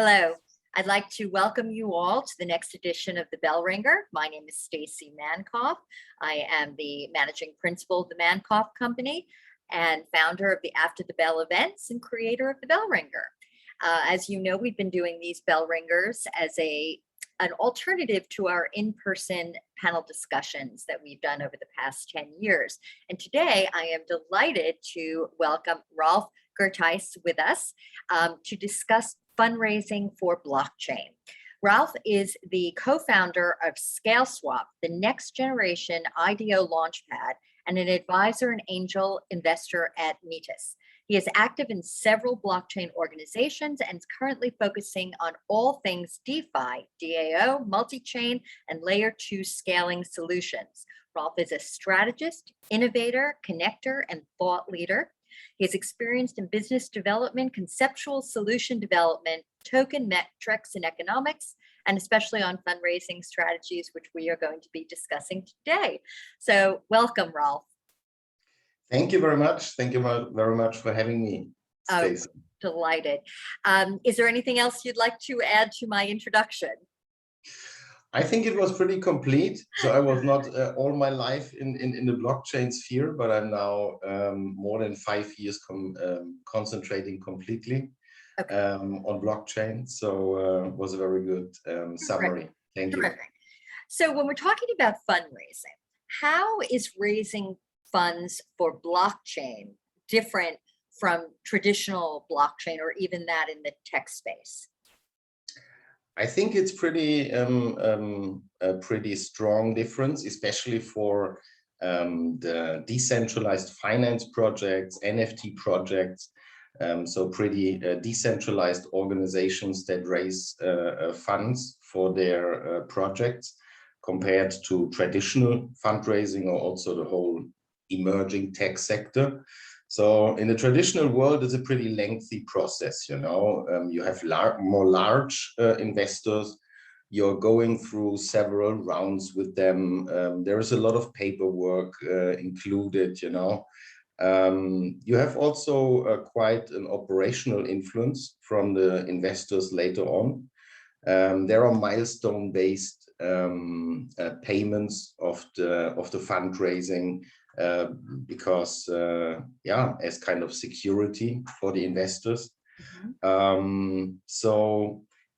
Hello, I'd like to welcome you all to the next edition of the Bellringer. My name is Stacey Mankoff. I am the managing principal of the Mankoff Company and founder of the After the Bell events and creator of the Bellringer. As you know, we've been doing these Bellringers as an alternative to our in-person panel discussions that we've done over the past 10 years. And today I am delighted to welcome Ralf Gerteis with us to discuss fundraising for blockchain. Ralf is the co-founder of Scaleswap, the next generation IDO launchpad, and an advisor and angel investor at Gerteis. He is active in several blockchain organizations and is currently focusing on all things DeFi, DAO, multi-chain, and layer 2 scaling solutions. Ralf is a strategist, innovator, connector, and thought leader. He is experienced in business development, conceptual solution development, token metrics and economics, and especially on fundraising strategies, which we are going to be discussing today. So welcome, Ralf. Thank you very much. Thank you very much for having me, Stacey. Oh, delighted. Is there anything else you'd like to add to my introduction? I think it was pretty complete. So I was not all my life in the blockchain sphere, but I'm now more than 5 years concentrating completely on blockchain. So it was a very good summary. Thank you. So when we're talking about fundraising, how is raising funds for blockchain different from traditional blockchain or even that in the tech space? I think it's a pretty strong difference, especially for the decentralized finance projects, NFT projects. So pretty decentralized organizations that raise funds for their projects compared to traditional fundraising or also the whole emerging tech sector. So in the traditional world, it's a pretty lengthy process, you know. You have more large investors. You're going through several rounds with them. There is a lot of paperwork included, you know. You have also quite an operational influence from the investors later on. There are milestone-based payments of the fundraising because as kind of security for the investors. Mm-hmm.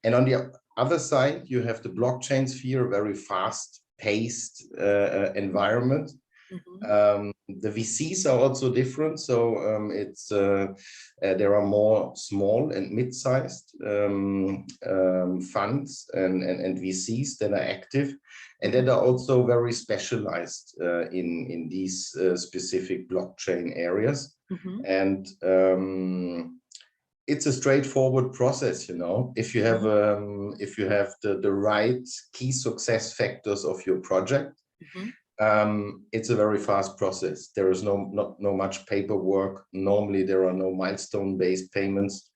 And on the other side, you have the blockchain sphere, very fast-paced environment. Mm-hmm. The VCs are also different. So there are more small and mid-sized funds and VCs that are active and that are also very specialized in these specific blockchain areas. Mm-hmm. And it's a straightforward process, you know. If you have the right key success factors of your project, mm-hmm. It's a very fast process. There is not much paperwork. Normally, there are no milestone-based payments.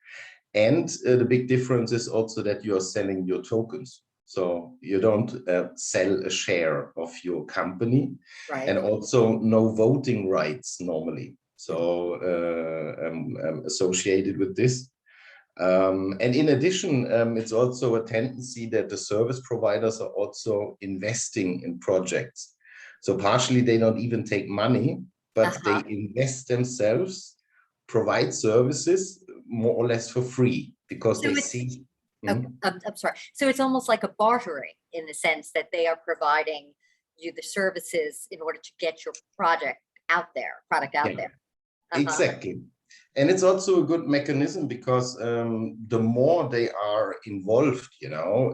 And the big difference is also that you are selling your tokens. So you don't sell a share of your company, right. And also no voting rights normally. So associated with this. And in addition, it's also a tendency that the service providers are also investing in projects. So partially they don't even take money, but they invest themselves, provide services more or less for free because they see. I'm sorry. So it's almost like a bartering in the sense that they are providing you the services in order to get your product out there. Exactly. And it's also a good mechanism because the more they are involved, you know,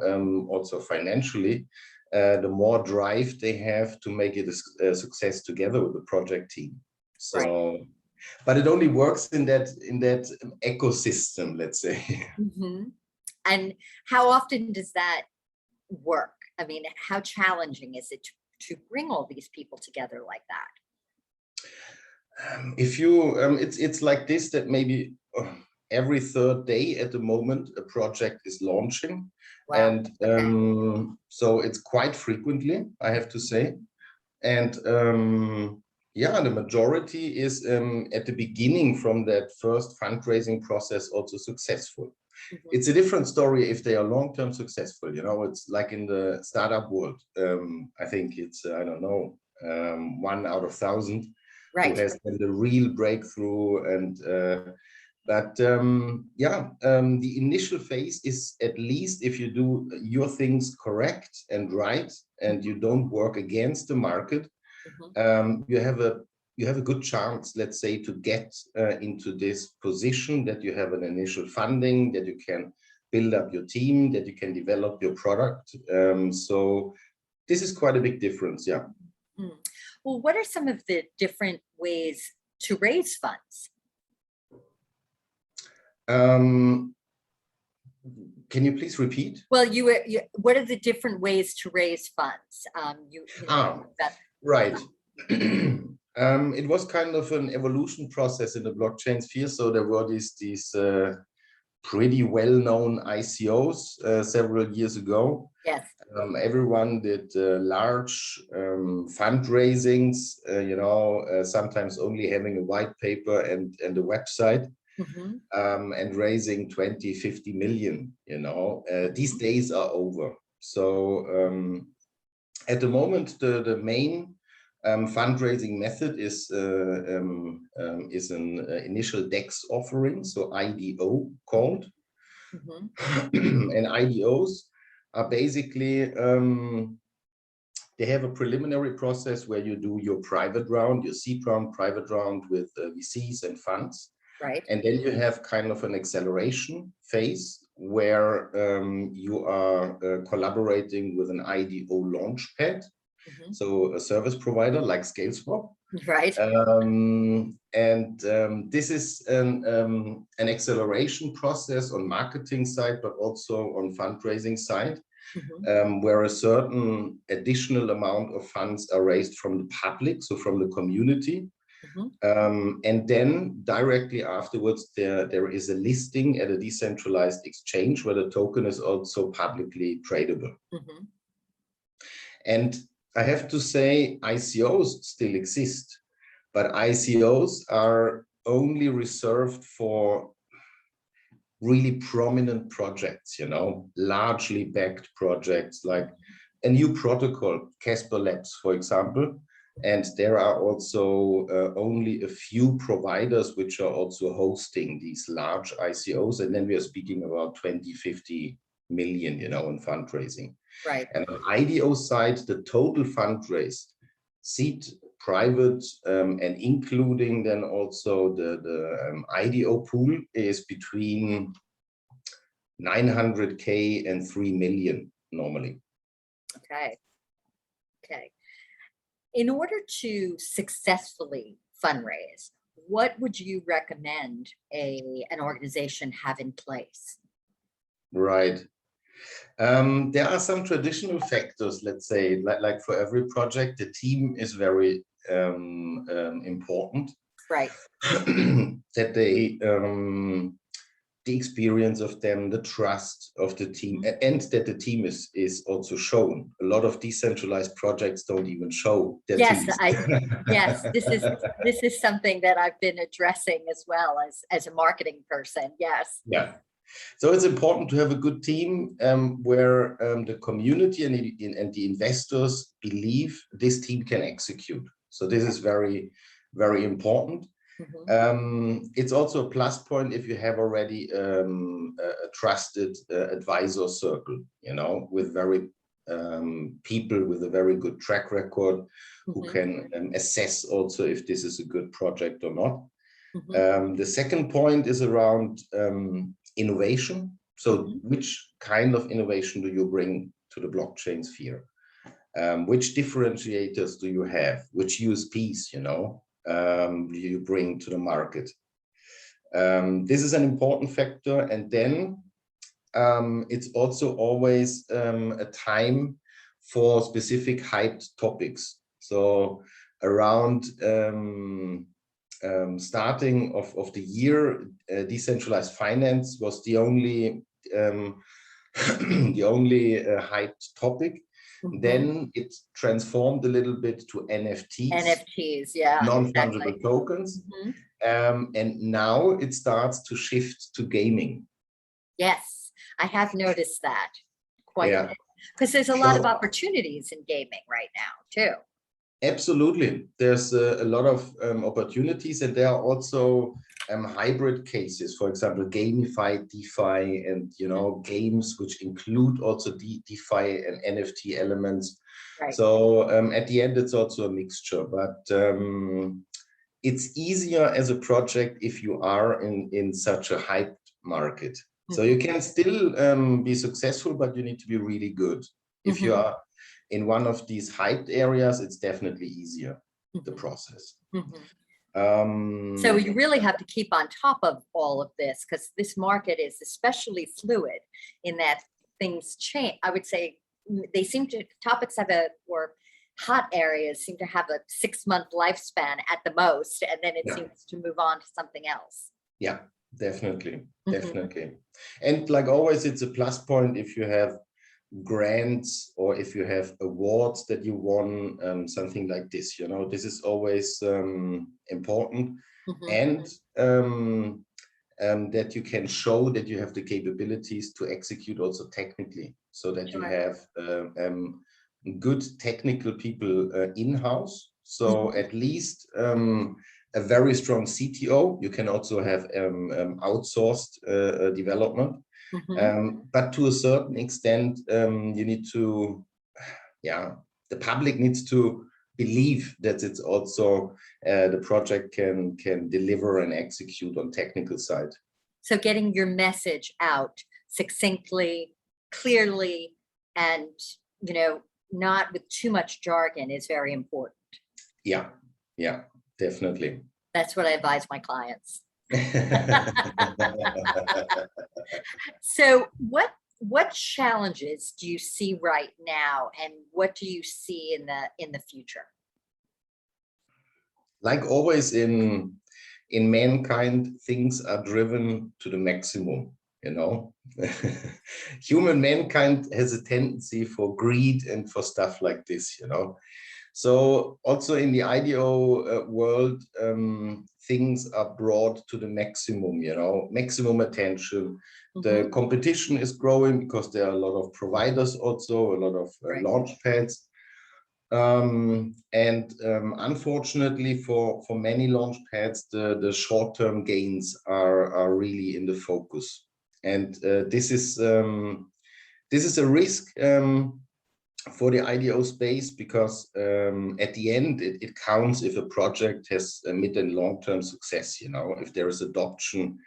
also financially, the more drive they have to make it a success together with the project team. So, right. But it only works in that ecosystem, let's say. Mm-hmm. And how often does that work? I mean, how challenging is it to bring all these people together like that? If you, it's like this, that maybe every third day at the moment a project is launching. Wow. And so it's quite frequently, I have to say. And Yeah, the majority is at the beginning from that first fundraising process also successful. Mhm. It's a different story if they are long-term successful. You know, it's like in the startup world. I think it's, I don't know, 1 out of 1,000 who Right. has been the real breakthrough. And the initial phase is, at least if you do your things correct and right, and you don't work against the market, Mhm. you have a good chance, let's say, to get into this position that you have an initial funding, that you can build up your team, that you can develop your product. So this is quite a big difference. Yeah. Mm. Well, what are some of the different ways to raise funds? Can you please repeat? Well, what are the different ways to raise funds? You know, that, Right. It was kind of an evolution process in the blockchain sphere. So there were these pretty well-known ICOs several years ago. yes. Everyone did large fundraisings, sometimes only having a white paper and a website, Mhm. and raising 20, 50 million, These Mhm. days are over. So at the moment, the main fundraising method is an initial DEX offering, so IDO called. Mhm. And IDOs are basically, they have a preliminary process where you do your private round, your seed round, private round with VCs and funds. Right. And then you have kind of an acceleration phase where you are collaborating with an IDO launchpad. Mhm. So a service provider like Scaleswap. Right. This is an acceleration process on marketing side, but also on fundraising side, Mhm. where a certain additional amount of funds are raised from the public, so from the community. Mhm. And then directly afterwards, there is a listing at a decentralized exchange where the token is also publicly tradable. Mhm. And I have to say, ICOs still exist, but ICOs are only reserved for really prominent projects, largely backed projects like a new protocol, Casper Labs, for example. And there are also only a few providers which are also hosting these large ICOs. And then we are speaking about 20, 50 million, in fundraising. Right. And on IDO side, the total fundraise, seed, private, and including then also the IDO pool, is between 900K and 3 million normally. Okay. Okay. In order to successfully fundraise, what would you recommend an organization have in place? Right. There are some traditional factors, let's say, like for every project, the team is very important. Right. That the experience of them, the trust of the team, and that the team is also shown. A lot of decentralized projects don't even show their Yes, teams. yes, this is something that I've been addressing as well as a marketing person. Yes. Yeah. So it's important to have a good team where the community and the investors believe this team can execute. So this is very, very important. It's also a plus point if you have already a trusted advisor circle, with very people with a very good track record who can assess also if this is a good project or not. The second point is around innovation. So which kind of innovation do you bring to the blockchain sphere? Which differentiators do you have? Which USPs, do you bring to the market? This is an important factor. And then it's also always a time for specific hyped topics. So around starting of the year, decentralized finance was the only the only hyped topic. Then it transformed a little bit to NFTs, NFTs, yeah, non-fungible exactly. tokens. And now it starts to shift to gaming. Yes, I have noticed that quite a bit, because there's a lot of opportunities in gaming right now too. Absolutely. There's a lot of opportunities, and there are also hybrid cases, for example, gamified DeFi and, games which include also DeFi and NFT elements. Right. So at the end, it's also a mixture, but it's easier as a project if you are in such a hyped market. So you can still be successful, but you need to be really good. If you are in one of these hyped areas, it's definitely easier, the process. So you really have to keep on top of all of this, because this market is especially fluid in that things change. I would say they seem to, topics have or hot areas seem to have a 6-month lifespan at the most, and then it seems to move on to something else. Yeah, definitely. Definitely. And like always, it's a plus point if you have grants or if you have awards that you won, something like this, this is always important. And that you can show that you have the capabilities to execute also technically, so that you have good technical people in-house. So at least a very strong CTO. You can also have outsourced development. But to a certain extent, you need to, the public needs to believe that it's also the project can deliver and execute on technical side. So getting your message out succinctly, clearly, and not with too much jargon is very important. Yeah, definitely. That's what I advise my clients. So what challenges do you see right now, and what do you see in the future? Like always in mankind, things are driven to the maximum, Human mankind has a tendency for greed and for stuff like this, So also in the IDO world, things are brought to the maximum, maximum attention. The competition is growing because there are a lot of providers also, a lot of launch pads. Unfortunately for many launch pads, the short-term gains are really in the focus. And this is a risk for the IDO space, because at the end, it counts if a project has a mid and long-term success, if there is adoption,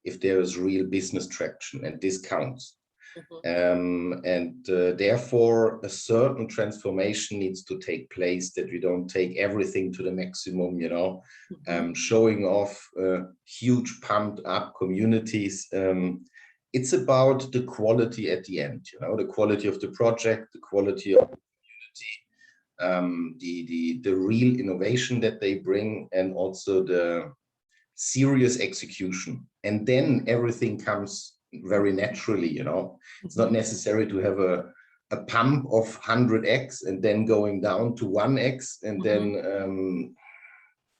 if there is real business traction, and this counts. Therefore, a certain transformation needs to take place, that we don't take everything to the maximum, showing off huge pumped up communities. It's about the quality at the end, the quality of the project, the quality of the community, the real innovation that they bring, and also the serious execution. And then everything comes very naturally, It's not necessary to have a pump of 100x and then going down to 1x, and then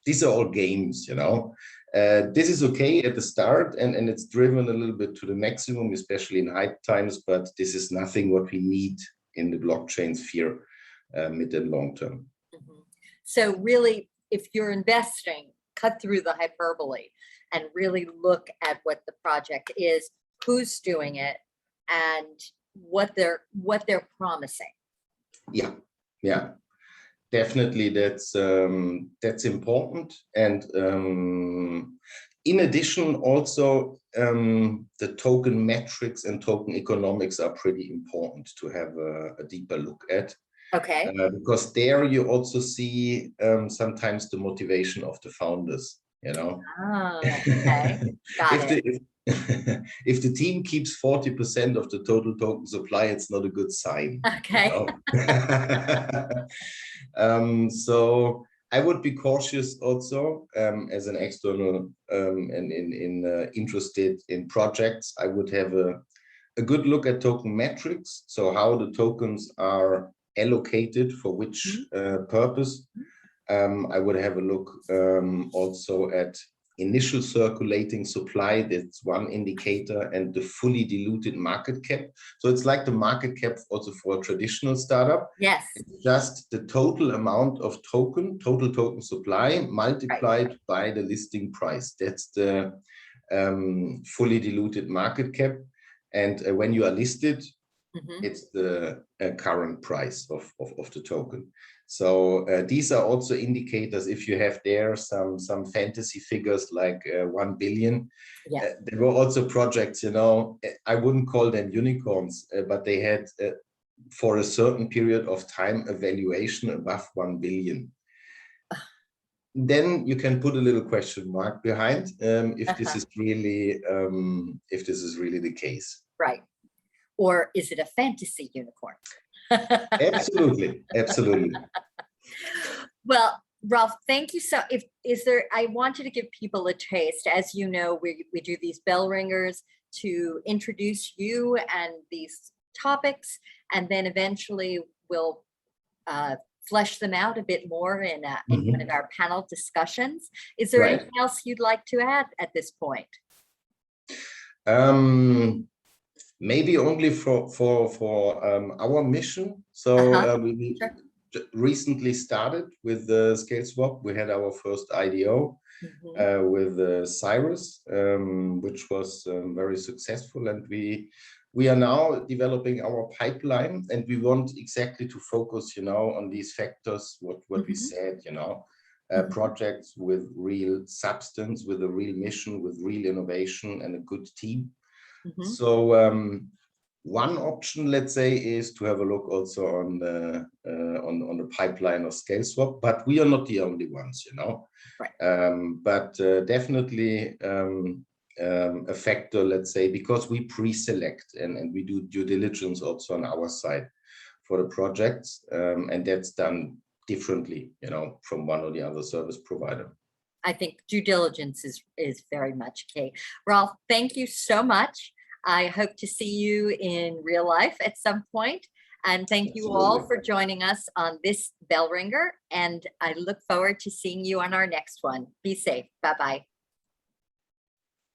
these are all games, This is okay at the start, and it's driven a little bit to the maximum, especially in hype times, but this is nothing what we need in the blockchain sphere mid and long term. So really, if you're investing, cut through the hyperbole and really look at what the project is, who's doing it, and what they're promising. Yeah. Definitely, that's important. And in addition, also the token metrics and token economics are pretty important to have a deeper look at. Okay. Because there you also see sometimes the motivation of the founders, Oh, okay. Got it. If the team keeps 40% of the total token supply, it's not a good sign. Okay. So I would be cautious also as an external and interested in projects. I would have a good look at token metrics. So how the tokens are allocated for which purpose. I would have a look also at initial circulating supply. That's one indicator, and the fully diluted market cap. So it's like the market cap also for a traditional startup. Yes. It's just the total amount of total token supply multiplied by the listing price. That's the fully diluted market cap. And when you are listed, it's the current price of the token. So these are also indicators. If you have there some fantasy figures like 1 billion, there were also projects, you know, I wouldn't call them unicorns, but they had for a certain period of time a valuation above 1 billion. Then you can put a little question mark behind if this is really the case. Right. Or is it a fantasy unicorn? Absolutely, absolutely. Well, Ralf, thank you. So I wanted to give people a taste. As you know, we do these Bellringers to introduce you and these topics, and then eventually we'll flesh them out a bit more in one of our panel discussions. Is there anything else you'd like to add at this point? Maybe only for our mission. So we recently started with the Scaleswap. We had our first IDO with Cyrus, which was very successful, and we are now developing our pipeline, and we want exactly to focus, you know, on these factors. What we said, you know, projects with real substance, with a real mission, with real innovation, and a good team. So one option, let's say, is to have a look also on the pipeline of Scaleswap, but we are not the only ones, you know. But definitely a factor, let's say, because we pre-select and we do due diligence also on our side for the projects, and that's done differently, you know, from one or the other service provider. I think due diligence is very much key. Ralf, thank you so much. I hope to see you in real life at some point. And thank you all for joining us on this Bellringer. And I look forward to seeing you on our next one. Be safe. Bye-bye.